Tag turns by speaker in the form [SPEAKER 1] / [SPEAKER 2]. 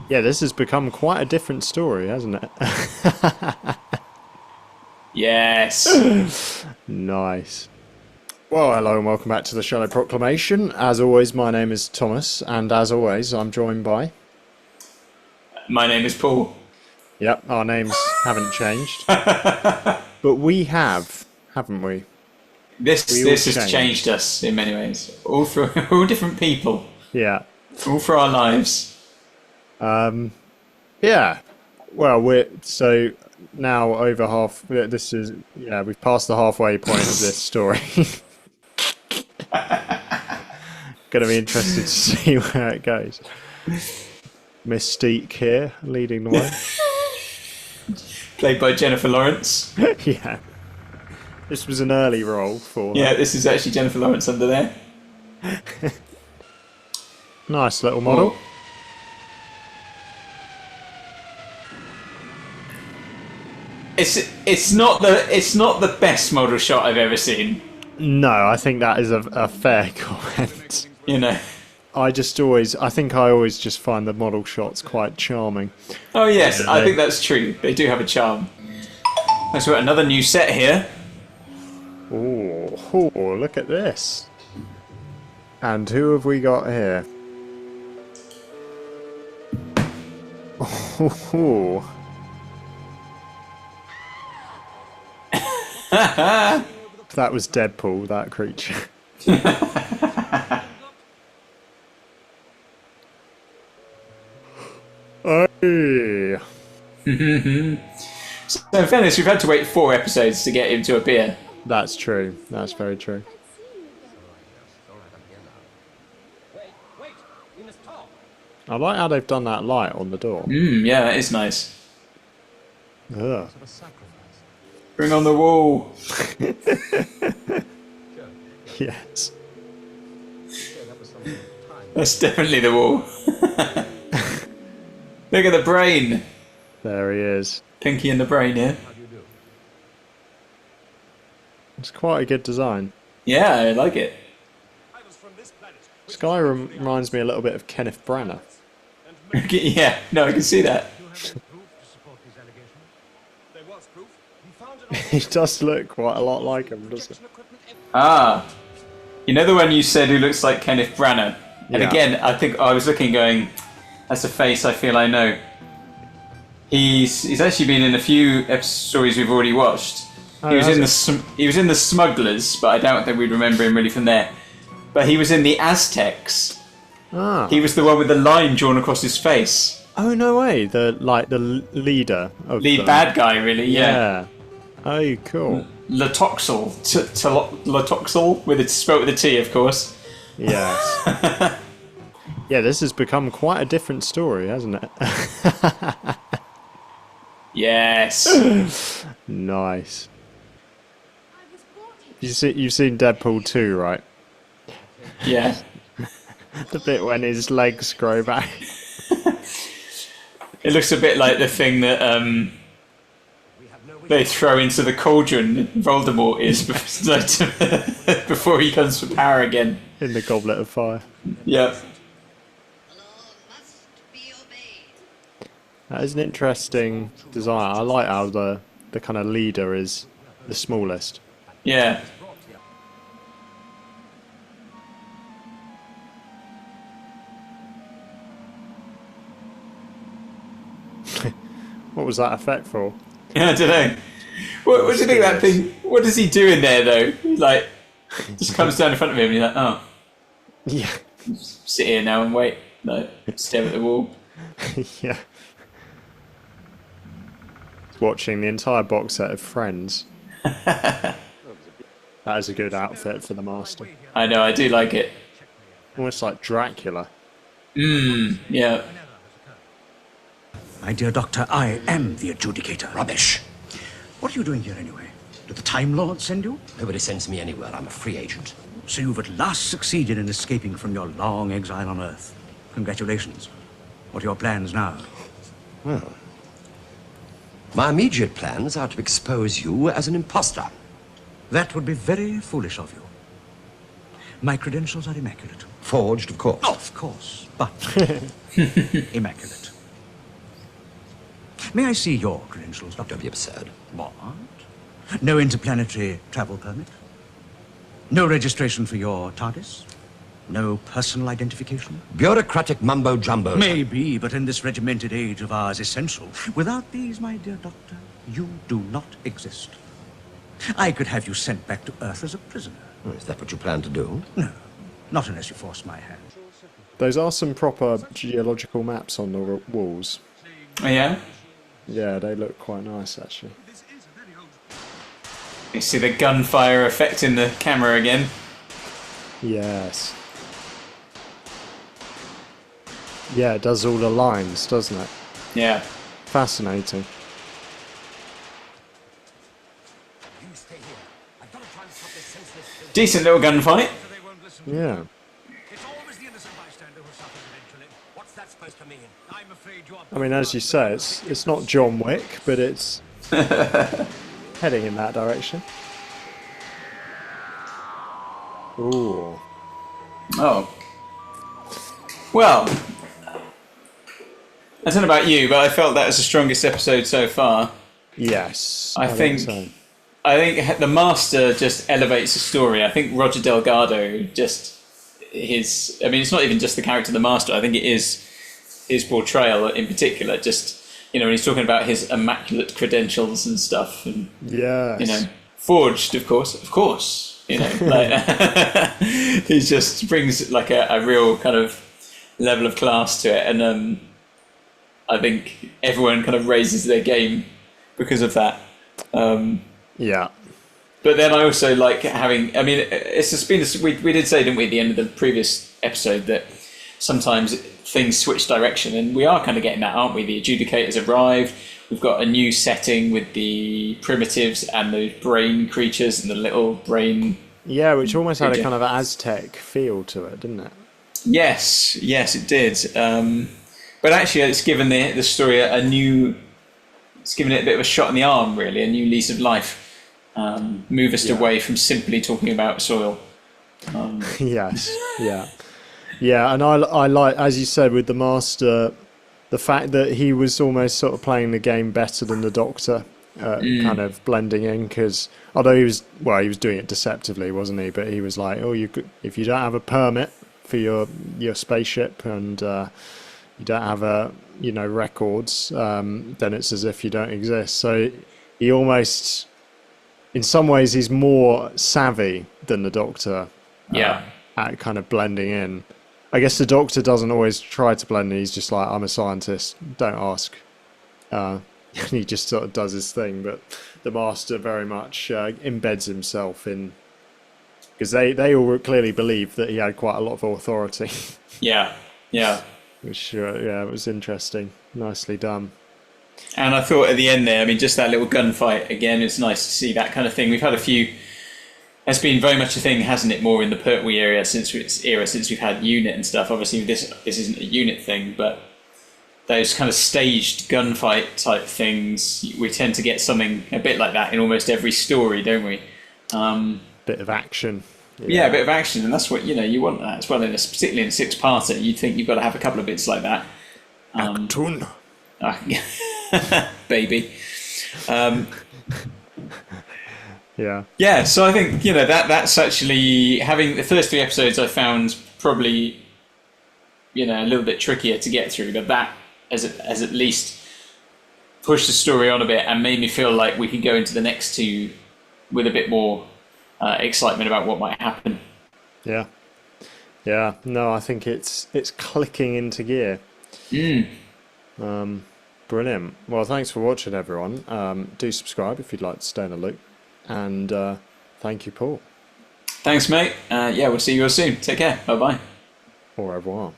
[SPEAKER 1] Yeah, this has become quite a different story, hasn't it?
[SPEAKER 2] Yes.
[SPEAKER 1] Nice. Well, hello and welcome back to the Shallow Proclamation. As always, my name is Thomas, and as always, I'm joined by...
[SPEAKER 2] My name is Paul.
[SPEAKER 1] Yep, our names haven't changed. But we have, haven't we?
[SPEAKER 2] This has changed us in many ways. All for all different people.
[SPEAKER 1] Yeah.
[SPEAKER 2] All for our lives.
[SPEAKER 1] Yeah. Well, we're so now over half. This is we've passed the halfway point of this story. Gonna be interested to see where it goes. Mystique here, leading the way.
[SPEAKER 2] Played by Jennifer Lawrence.
[SPEAKER 1] Yeah. This was an early role for her.
[SPEAKER 2] Yeah, this is actually Jennifer Lawrence under there.
[SPEAKER 1] Nice little model.
[SPEAKER 2] Oh. It's not the best model shot I've ever seen.
[SPEAKER 1] No, I think that is a fair comment.
[SPEAKER 2] You know.
[SPEAKER 1] I think I always just find the model shots quite charming.
[SPEAKER 2] Oh yes, I think that's true. They do have a charm. So we've got another new set here.
[SPEAKER 1] Oh, look at this. And who have we got here? Oh. That was Deadpool, that creature. Hey.
[SPEAKER 2] So in fairness, we've had to wait 4 episodes to get him to appear.
[SPEAKER 1] That's true. That's very true. I like how they've done that light on the door.
[SPEAKER 2] Yeah, that is nice.
[SPEAKER 1] Ugh.
[SPEAKER 2] Bring on the wall.
[SPEAKER 1] Yes.
[SPEAKER 2] That's definitely the wall. Look at the brain.
[SPEAKER 1] There he is.
[SPEAKER 2] Pinky in the brain here.
[SPEAKER 1] It's quite a good design.
[SPEAKER 2] Yeah, I like it.
[SPEAKER 1] This guy reminds me a little bit of Kenneth Branagh.
[SPEAKER 2] Yeah, no, I can see that.
[SPEAKER 1] He does look quite a lot like him, doesn't he?
[SPEAKER 2] Ah, you know the one you said who looks like Kenneth Branagh? And
[SPEAKER 1] Yeah.
[SPEAKER 2] again, I think I was looking going, that's a face I feel I know. He's actually been in a few stories we've already watched.
[SPEAKER 1] Oh,
[SPEAKER 2] He was in the Smugglers, but I doubt that we'd remember him really from there. But he was in the Aztecs.
[SPEAKER 1] Ah.
[SPEAKER 2] He was the one with the line drawn across his face.
[SPEAKER 1] Oh, no way. The leader of
[SPEAKER 2] Lead bad guy, really, yeah.
[SPEAKER 1] Yeah. Oh, cool.
[SPEAKER 2] Latoxel. Latoxel, spelled with a T, of course.
[SPEAKER 1] Yes. Yeah, this has become quite a different story, hasn't it?
[SPEAKER 2] Yes.
[SPEAKER 1] Nice. You've seen Deadpool 2, right?
[SPEAKER 2] Yeah.
[SPEAKER 1] The bit when his legs grow back.
[SPEAKER 2] It looks a bit like the thing that they throw into the cauldron Voldemort is before he comes for power again.
[SPEAKER 1] In the Goblet of Fire.
[SPEAKER 2] Yep.
[SPEAKER 1] That is an interesting design. I like how the kind of leader is the smallest.
[SPEAKER 2] Yeah.
[SPEAKER 1] What was that effect for?
[SPEAKER 2] I don't know. What do you think of that thing? What does he do in there though? Like, just comes down in front of him and you're like, oh,
[SPEAKER 1] Yeah.
[SPEAKER 2] sit here now and wait. No, stare at the wall.
[SPEAKER 1] Yeah. Watching the entire box set of Friends. That is a good outfit for the Master.
[SPEAKER 2] I know, I do like it.
[SPEAKER 1] Almost like Dracula.
[SPEAKER 2] Yeah.
[SPEAKER 3] My dear Doctor, I am the adjudicator.
[SPEAKER 4] Rubbish.
[SPEAKER 3] What are you doing here anyway? Did the Time Lord send you?
[SPEAKER 4] Nobody sends me anywhere. I'm a free agent.
[SPEAKER 3] So you've at last succeeded in escaping from your long exile on Earth. Congratulations. What are your plans now?
[SPEAKER 4] Well, my immediate plans are to expose you as an imposter.
[SPEAKER 3] That would be very foolish of you. My credentials are immaculate.
[SPEAKER 4] Forged, of course.
[SPEAKER 3] Of course, but immaculate. May I see your credentials, Doctor?
[SPEAKER 4] Don't be absurd.
[SPEAKER 3] What? No interplanetary travel permit? No registration for your TARDIS? No personal identification?
[SPEAKER 4] Bureaucratic mumbo-jumbo.
[SPEAKER 3] Maybe, but in this regimented age of ours, essential. Without these, my dear Doctor, you do not exist. I could have you sent back to Earth as a prisoner.
[SPEAKER 4] Oh, is that what you plan to do?
[SPEAKER 3] No, not unless you force my hand.
[SPEAKER 1] Those are some proper geological maps on the walls.
[SPEAKER 2] Oh, yeah?
[SPEAKER 1] Yeah, they look quite nice actually.
[SPEAKER 2] You see the gunfire effect in the camera again.
[SPEAKER 1] Yes. Yeah, it does all the lines, doesn't it?
[SPEAKER 2] Yeah.
[SPEAKER 1] Fascinating.
[SPEAKER 2] Decent little gunfight.
[SPEAKER 1] Yeah. I mean, as you say, it's not John Wick, but it's heading in that direction. Ooh.
[SPEAKER 2] Oh. Well, I don't know about you, but I felt that was the strongest episode so far.
[SPEAKER 1] Yes.
[SPEAKER 2] I think
[SPEAKER 1] so.
[SPEAKER 2] I think the Master just elevates the story. I think Roger Delgado just I mean, it's not even just the character of the Master. I think it is his portrayal in particular. Just, you know, when he's talking about his immaculate credentials and stuff, and
[SPEAKER 1] Yes.
[SPEAKER 2] you know, forged, of course. You know, like he just brings like a real kind of level of class to it, and I think everyone kind of raises their game because of that.
[SPEAKER 1] Yeah.
[SPEAKER 2] But then I also like having. I mean, it's just been. We did say, didn't we, at the end of the previous episode, that sometimes things switch direction, and we are kind of getting that, aren't we? The adjudicators arrived. We've got a new setting with the primitives and the brain creatures and the little brain.
[SPEAKER 1] Yeah, which almost had a kind of Aztec feel to it, didn't it?
[SPEAKER 2] Yes, it did. But actually, it's given the story a new. It's given it a bit of a shot in the arm, really, a new lease of life. Move us away from simply talking about soil.
[SPEAKER 1] Yes, yeah, and I like, as you said, with the Master, the fact that he was almost sort of playing the game better than the Doctor, kind of blending in. Because although he was doing it deceptively, wasn't he? But he was like, oh, if you don't have a permit for your spaceship and you don't have records, then it's as if you don't exist. So he almost, in some ways, he's more savvy than the Doctor. At kind of blending in. I guess the Doctor doesn't always try to blend in. He's just like, I'm a scientist, don't ask. And he just sort of does his thing. But the Master very much embeds himself in, because they all clearly believed that he had quite a lot of authority.
[SPEAKER 2] Yeah.
[SPEAKER 1] Which it was interesting, nicely done.
[SPEAKER 2] And I thought at the end there, I mean, just that little gunfight again. It's nice to see that kind of thing. We've had a few. It's been very much a thing, hasn't it? More in the Pertwee area since we've had Unit and stuff. Obviously, this isn't a Unit thing, but those kind of staged gunfight type things, we tend to get something a bit like that in almost every story, don't we?
[SPEAKER 1] Bit of action.
[SPEAKER 2] Yeah, a bit of action, and that's what you want that as well. Particularly in a six-parter, you'd think you've got to have a couple of bits like that.
[SPEAKER 1] Action.
[SPEAKER 2] Baby.
[SPEAKER 1] Yeah,
[SPEAKER 2] so I think that's actually, having the first 3 episodes I found probably a little bit trickier to get through, but that has at least pushed the story on a bit and made me feel like we could go into the next 2 with a bit more excitement about what might happen.
[SPEAKER 1] Yeah. No, I think it's clicking into gear. Brilliant. Well, thanks for watching, everyone. Do subscribe if you'd like to stay in the loop. And thank you, Paul.
[SPEAKER 2] Thanks, mate. We'll see you all soon. Take care. Bye-bye.
[SPEAKER 1] Au revoir.